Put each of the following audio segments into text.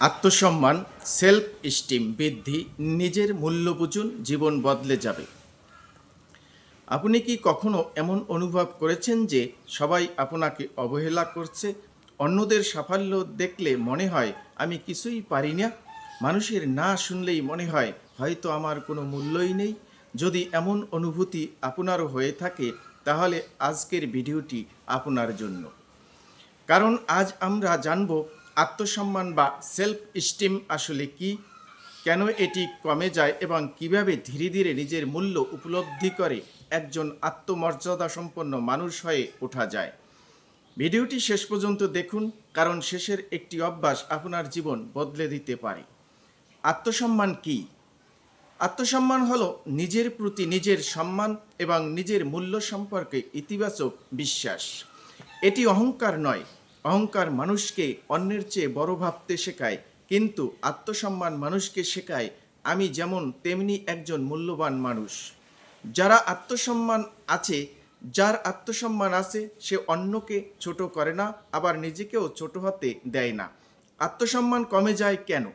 আত্মসম্মান, self steam বৃদ্ধি, নিজের মূল্য বুঝুন, জীবন বদলে যাবে। আপনি কি কখনো এমন অনুভব করেছেন যে সবাই আপনাকে অবহেলা করছে? অন্যদের সাফল্য দেখলে মনে হয় আমি কিছুই পারি না। মানুষের না শুনলেই মনে হয় হয়তো আমার কোনো মূল্যই নেই। যদি এমন অনুভূতি আপনারও হয়ে থাকে তাহলে আজকের ভিডিওটি আপনার জন্য। কারণ আজ আমরা জানব আত্মসম্মান বা সেলফ স্টিম আসলে কি, কেন এটি কমে যায় এবং কিভাবে ধীরে ধীরে নিজের মূল্য উপলব্ধি করে একজন আত্মমর্যাদা সম্পন্ন মানুষ হয়ে ওঠা যায়। ভিডিওটি শেষ পর্যন্ত দেখুন, কারণ শেষের একটি অভ্যাস আপনার জীবন বদলে দিতে পারে। আত্মসম্মান কি? আত্মসম্মান হলো নিজের প্রতি নিজের সম্মান এবং নিজের মূল্য সম্পর্কে ইতিবাচক বিশ্বাস। এটি অহংকার নয়। অহংকার মানুষকে অন্যের চেয়ে বড় ভাবতে শেখায়, কিন্তু আত্মসম্মান মানুষকে শেখায় আমি যেমন তেমনি একজন মূল্যবান মানুষ। যার আত্মসম্মান আছে সে অন্যকে ছোট করে না, আবার নিজেকেও ছোট হতে দেয় না। আত্মসম্মান কমে যায় কেন?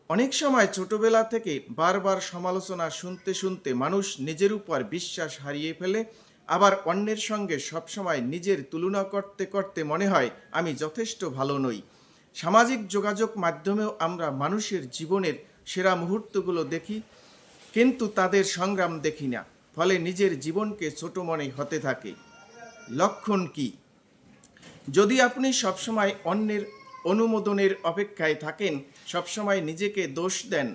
অনেক সময় ছোটবেলা থেকে বারবার সমালোচনা শুনতে শুনতে মানুষ নিজের উপর বিশ্বাস হারিয়ে ফেলে। আবার অন্যের সঙ্গে সবসময় নিজের তুলনা করতে করতে মনে হয় আমি যথেষ্ট ভালো নই। সামাজিক যোগাযোগ মাধ্যমেও আমরা মানুষের জীবনের সেরা মুহূর্তগুলো দেখি, কিন্তু তাদের সংগ্রাম দেখি না। ফলে নিজের জীবনকে ছোট মনে হতে থাকে। লক্ষণ কি? যদি আপনি সবসময় অন্যের অনুমোদনের অপেক্ষায় থাকেন, সবসময় নিজেকে দোষ দেন,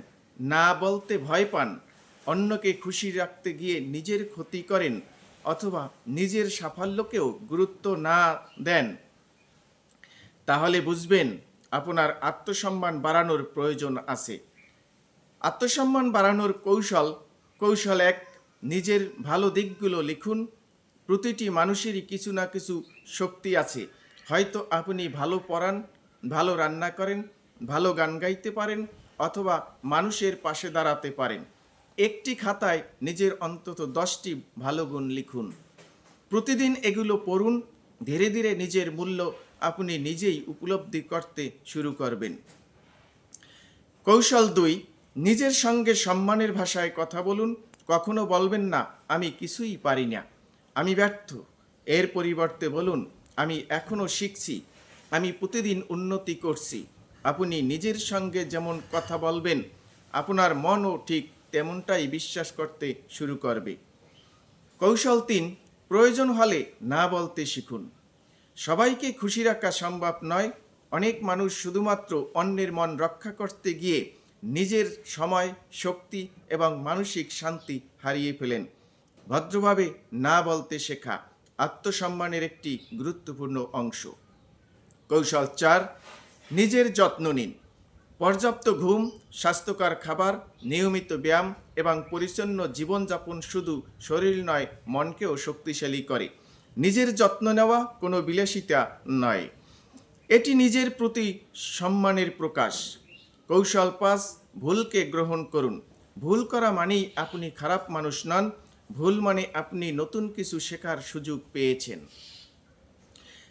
না বলতে ভয় পান, অন্যকে খুশি রাখতে গিয়ে নিজের ক্ষতি করেন, অথবা নিজের সাফল্যকেও গুরুত্ব না দেন, তাহলে বুঝবেন আপনার আত্মসম্মান বাড়ানোর প্রয়োজন আছে। আত্মসম্মান বাড়ানোর কৌশল এক, নিজের ভালো দিকগুলো লিখুন। প্রতিটি মানুষেরই কিছু না কিছু শক্তি আছে। হয়তো আপনি ভালো পড়ান, ভালো রান্না করেন, ভালো গান গাইতে পারেন, অথবা মানুষের পাশে দাঁড়াতে পারেন। একটি খাতায় নিজের অন্তত 10টি ভালো গুণ লিখুন। প্রতিদিন এগুলো পড়ুন। ধীরে ধীরে নিজের মূল্য আপনি নিজেই উপলব্ধি করতে শুরু করবেন। কৌশল 2, নিজের সঙ্গে সম্মানের ভাষায় কথা বলুন। কখনো বলবেন না আমি কিছুই পারি না, আমি ব্যর্থ। এর পরিবর্তে বলুন আমি এখনও শিখছি, আমি প্রতিদিন উন্নতি করছি। আপনি নিজের সঙ্গে যেমন কথা বলবেন, আপনার মনও ঠিক তেমনটাই বিশ্বাস করতে শুরু করবে। কৌশল 3, প্রয়োজন হলে না বলতে শিখুন। সবাইকে খুশি রাখা সম্ভব নয়। অনেক মানুষ শুধুমাত্র অন্যের মন রক্ষা করতে গিয়ে নিজের সময়, শক্তি এবং মানসিক শান্তি হারিয়ে ফেলেন। ভদ্রভাবে না বলতে শেখা আত্মসম্মানের একটি গুরুত্বপূর্ণ অংশ। কৌশল 4, নিজের যত্ন নিন। পর্যাপ্ত ঘুম, স্বাস্থ্যকর খাবার, নিয়মিত ব্যায়াম এবং পরিচ্ছন্ন জীবনযাপন শুধু শরীর নয়, মনকেও শক্তিশালী করে। নিজের যত্ন নেওয়া কোনো বিলাসিতা নয়, এটি নিজের প্রতি সম্মানের প্রকাশ। কৌশল 5, ভুলকে গ্রহণ করুন। ভুল করা মানেই আপনি খারাপ মানুষ নন, ভুল মানে আপনি নতুন কিছু শেখার সুযোগ পেয়েছেন।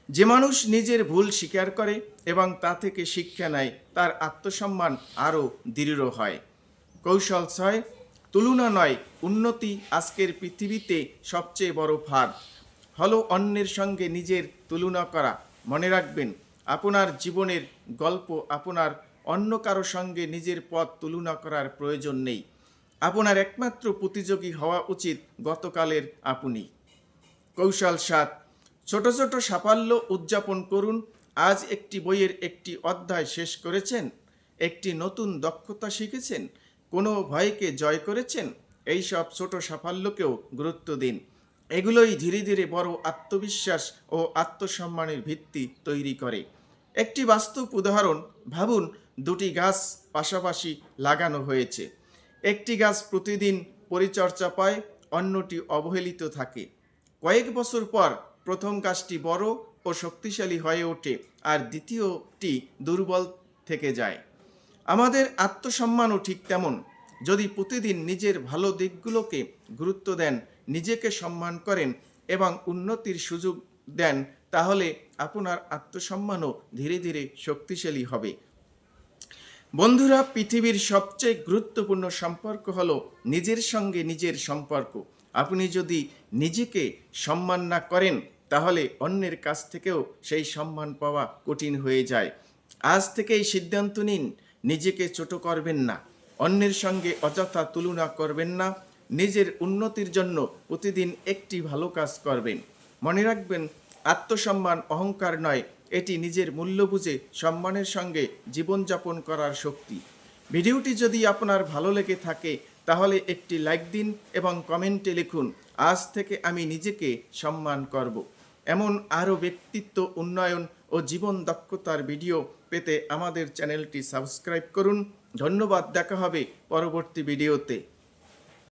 যে মানুষ নিজের ভুল স্বীকার করে এবং তা থেকে শিক্ষা নেয়, তার আত্মসম্মান আরও দৃঢ় হয়। কৌশল 6, তুলনা নয় উন্নতি। আজকের পৃথিবীতে সবচেয়ে বড় ফাঁদ হলো অন্যের সঙ্গে নিজের তুলনা করা। মনে রাখবেন, আপনার জীবনের গল্প আপনার, অন্য কারো সঙ্গে নিজের পথ তুলনা করার প্রয়োজন নেই। আপনার একমাত্র প্রতিযোগী হওয়া উচিত গতকালের আপনি। কৌশল 7, ছোট ছোট সাফল্য উদযাপন করুন। আজ একটি বইয়ের একটি অধ্যায় শেষ করেছেন, একটি নতুন দক্ষতা শিখেছেন, কোনো ভয়কে জয় করেছেন, এই সব ছোট সাফল্যকেও গুরুত্ব দিন। এগুলোই ধীরে ধীরে বড় আত্মবিশ্বাস ও আত্মসম্মানের ভিত্তি তৈরি করে। একটি বাস্তব উদাহরণ ভাবুন, দুটি গাছ পাশাপাশি লাগানো হয়েছে। একটি গাছ প্রতিদিন পরিচর্যা পায়, অন্যটি অবহেলিত থাকে। কয়েক বছর পর প্রথম গাছটি বড় ও শক্তিশালী হয়ে ওঠে, আর দ্বিতীয়টি দুর্বল থেকে যায়। আমাদের আত্মসম্মানও ঠিক তেমন। যদি প্রতিদিন নিজের ভালো দিকগুলোকে গুরুত্ব দেন, নিজেকে সম্মান করেন এবং উন্নতির সুযোগ দেন, তাহলে আপনার আত্মসম্মানও ধীরে ধীরে শক্তিশালী হবে। বন্ধুরা, পৃথিবীর সবচেয়ে গুরুত্বপূর্ণ সম্পর্ক হলো নিজের সঙ্গে নিজের সম্পর্ক। আপনি যদি নিজেকে সম্মান না করেন তাহলে অন্যের কাছ থেকেও সেই সম্মান পাওয়া কঠিন হয়ে যায়। আজ থেকেই সিদ্ধান্ত নিন, নিজেকে ছোট করবেন না, অন্যের সঙ্গে অযথা তুলনা করবেন না, নিজের উন্নতির জন্য প্রতিদিন একটি ভালো কাজ করবেন। মনে রাখবেন, আত্মসম্মান অহংকার নয়, এটি নিজের মূল্য বুঝে সম্মানের সঙ্গে জীবনযাপন করার শক্তি। ভিডিওটি যদি আপনার ভালো লেগে থাকে তাহলে একটি লাইক দিন এবং কমেন্টে লিখুন, আজ থেকে আমি নিজেকে সম্মান করব। এমন আরও ব্যক্তিত্ব উন্নয়ন ও জীবন দক্ষতার ভিডিও পেতে আমাদের চ্যানেলটি সাবস্ক্রাইব করুন। ধন্যবাদ, দেখা হবে পরবর্তী ভিডিওতে।